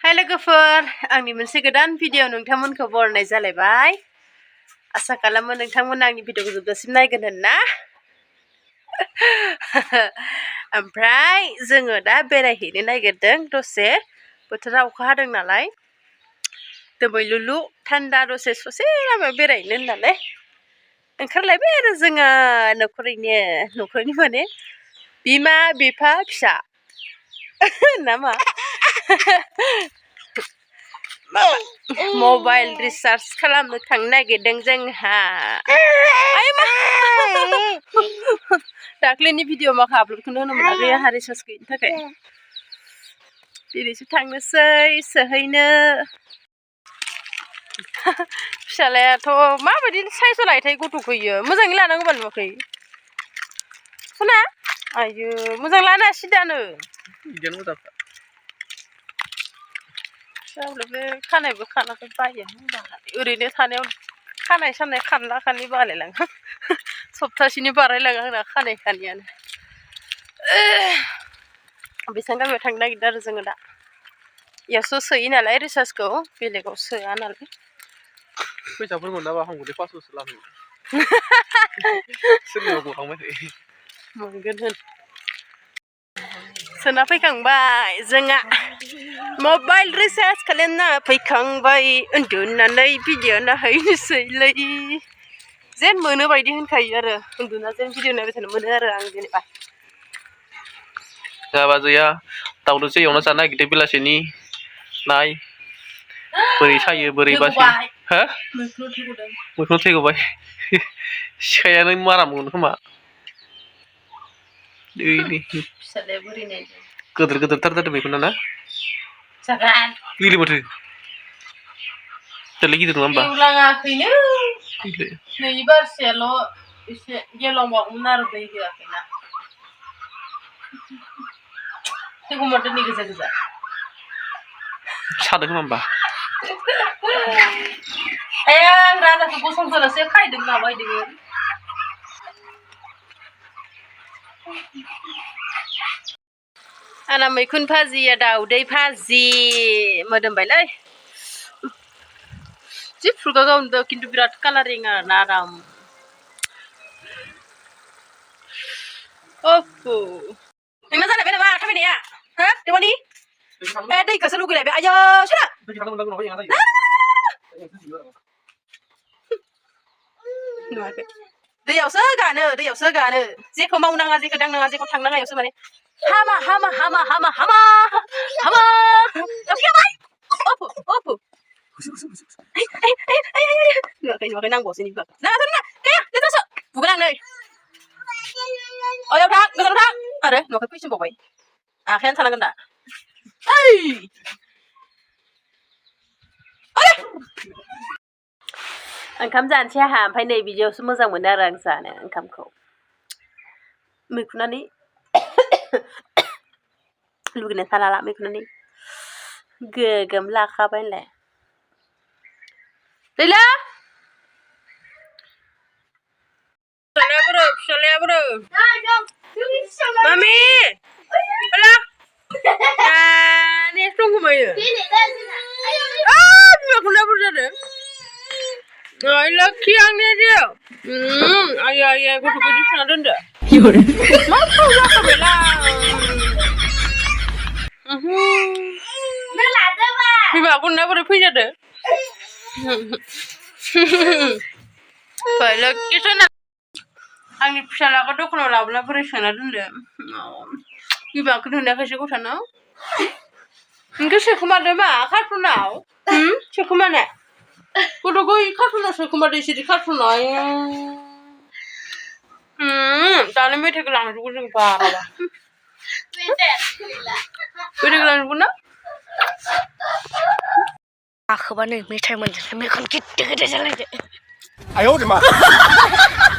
हाय लोगोफोर आंनि मोनसे गोदान भिडिअ नोंथांमोनखौ बरायनाय जालायबाय आसा खालामो नोंथांमोना आंनि भिडिअखौ जोबजासिम नायगोन होनना ओमफ्राय जोङो दा बेरायहैनो नागिरदों दसे बोथोरा अखा हादों नालाय दोमैलुलु थान्दा दसे ससे लामायाव बेरायनो होननानै ओंखारलायबाय आरो जोङो न'खरनि माने बिमा बिफा फिसा नामा मबाइल रिचार्ज खालामनो थांनो नागिरदों जोंहा दाख्लैनि भिडिअ माखा आपल'डखौनो होनो मोनाखै आंहा रिचार्ज गैयिनि थाखाय दिनैसो थांनोसै सोहैनो फिसालायाथ' माबायदि साइज लायथाय गथ'खौयो मोजाङै लानांगौबा नुवाखै खोना आयो मोजां लाना सिदानो बिदिनो मोजां फिसाब्लाबो खानायबो खानाखै बायो ओरैनो थानायाव खानाय सानाय खानला खानलि बालायलाङो सप्तासेनि बारायलाङो आंना खानाय खानियानो बेसेबां गामियाव थांनो नागिरदों आरो जोङो दा इयावसो सोयो नालाय रिचार्जखौ बेलेगाव सोआ नालाय फैसाफोर मोनाबा हामगौलै 500सो लानो सोरनिबा गलांबाय थायो मोनगोन होन सोना फैखांबाय जोंहा मबाइल रिचार्ज खालामना फैखांबाय उन्दुनानै भिडिअ नायहैनोसैलै जेन मोनो बायदि होनखायो आरो उन्दुना जेन भिडिअ नायबाय थानो मोनो आरो आं जेनेबा जाबा जैया दावदैसो एवना जानो नागिरदों बेलासिनि नाय बोरै सायो बोरै बासि हो मैखुन थैगबाय सिखायानो मारा मोनो खोमा फिसालाया बोरै नायदों गोदोर गोदोरथार जादों मैखुना ना जागोन गैले माथो दालाय गिदिर नङा होमबा एवलाङाखैनो नै बारसेयाल' एसे गेवलांबावगौमोन आरो दै होआखैना थैगौमारदों नै गोजा गोजा सादों खोमा होमबा आं राजाखौ गसंथारासो खायदों माबायदों आंना मैखुन भाजिया दाउदै भाजि मोदोमबायलै जि फुरगा गावदों खिन्थु बिराद कालारिं आरोना आराम ओफु नोंना जालायबाय नामा थाबायनाया हो देवानि ए दैखौसो लुगैलायबाय आयो सोना दैयावसो गानो जेखौ मावनाङा जेखौ दांनाङा जेखौ थांनाङा इयावसो माने हामा हामा हामा हामा हामा हामा ओफियाबाय ओफु ओफु नुवाखै नांगौसो नि बिबार नाङा नाङा गैया गोजासो बुगोन आं नै ओयाव थां गोजानाव थां आरो नुवाखै फैसिनबावबाय आखायानो थानांगोन दा ओइ ओंखाम जानोसै आंहा ओमफ्राय नै बिदियावसो मोजां मोनो आरो आं जानो ओंखामखौ मैखुनानै लुगैनाय थालाला मैखुनानै गोगोम लाखाबाय होनलाय दैला फिसालाया बोरो मामि हेला नेक्स्ट दं खोमायो बिमाखौना बुरजा जादों ay laki आंनि dia आया गथ'खौ बिदि सोना दोनदो मा थाव जाखाबायला बिमाखौना बोरै फैजादो laki सोना आंनि फिसालाखौ दखानाव लाबोना बोरै सोना दोनदो बिमाखौ नुनायखायसो गथ'नाव नोंखौ सोखोमादो मा कार्टुनाव सोखोमानो गथ'खौ कार्टुनाव सोखोमादो सिरि कार्टुनाव दानो मेथाइखौ लांजोबगोन जों बाराबा मेथाइखौ लांजोबगोन ना आखोबानो मेथाइ मोनजोबबाय मेगन गिदिर गिदिर जालायदो आयौ मा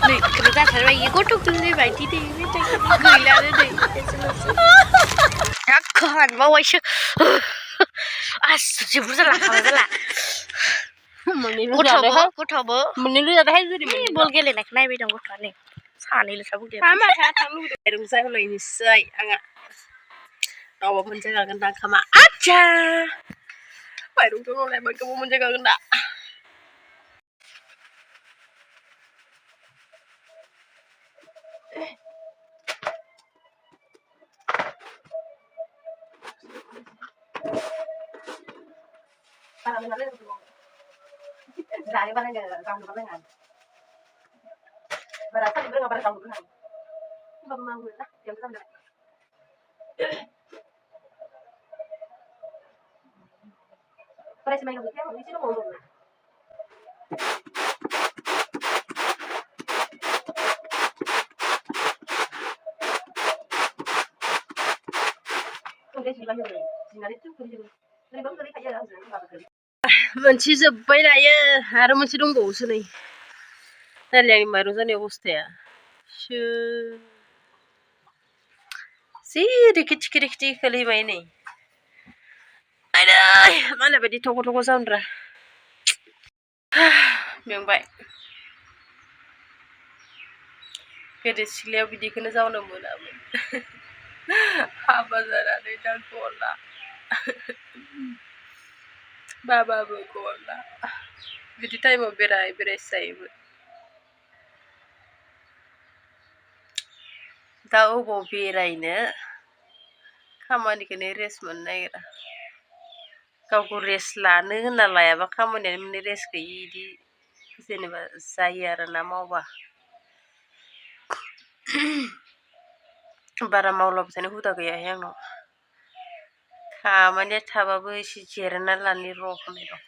नै बेखौनो जाथारबाय गथ'फोरनि बायदि दै मेथाइखौ गैलानो दै हान बावैसो आसि बुरजा लाखाबाय बाला गथ'बो मोननैल' जादोंहाय जुदि बल गेलेनायखौ नायबाय दं गथ'आ नै सानैल'सा बुंदों थांनो लुगैदों रंजाहोलायनोसै आंहा रावबो मोनजागागोन दां खामा आच्छा माइरंथ' नंलाय माइखौबो मोनजाखागोन दा जायो बानायनो गावनो बानायना बारा साननो रोङा बारा गावनो रोङा होमबाबो मावो ना बेयावनो जाबाय फरायसा माइनाव गैखाया एसे दंबावो मोनसे जोब्बाय लायो आरो मोनसे दंबावोसो नै दालिया माइरं जानाय अबस्थाया जि रिखिथि रिखिथि खोलैबाय नै आइदै मालाय बायदि थख' थख' जाउनद्रा मेंबाय गोदो सिख्लायाव बिदिखौनो जावनो मोनामोन हाबा जानानै दा गला बाबाबो गला बिदि टाइमाव बेरायसो जायोमोन दा अबाव बेरायनो खामानिखौनो रेस्ट मोननो नागिरा गावखौ रेस्ट लानो होनना लायाबा खामानियानो माने रेस्ट गैयि इदि जेनेबा जायो आरोना मावबा बारा मावलाबाय थानो हुदा गैयाहाय आंनाव खामानिया थाबाबो एसे जिरायना लानि र' होननाय दं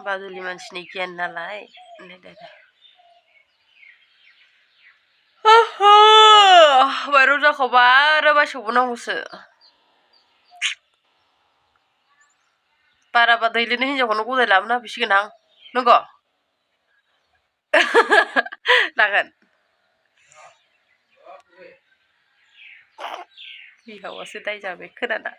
बादुलि मानसिनि गियान नालाय माइरं जाखांबा आरो बासौबोनांगौसो बाराबा दैलिनो हिनजावखौनो गदाय लाबोना होफैसिगोन आं नंगौ लागोन बिहावासो दाय जाबाय खोनाना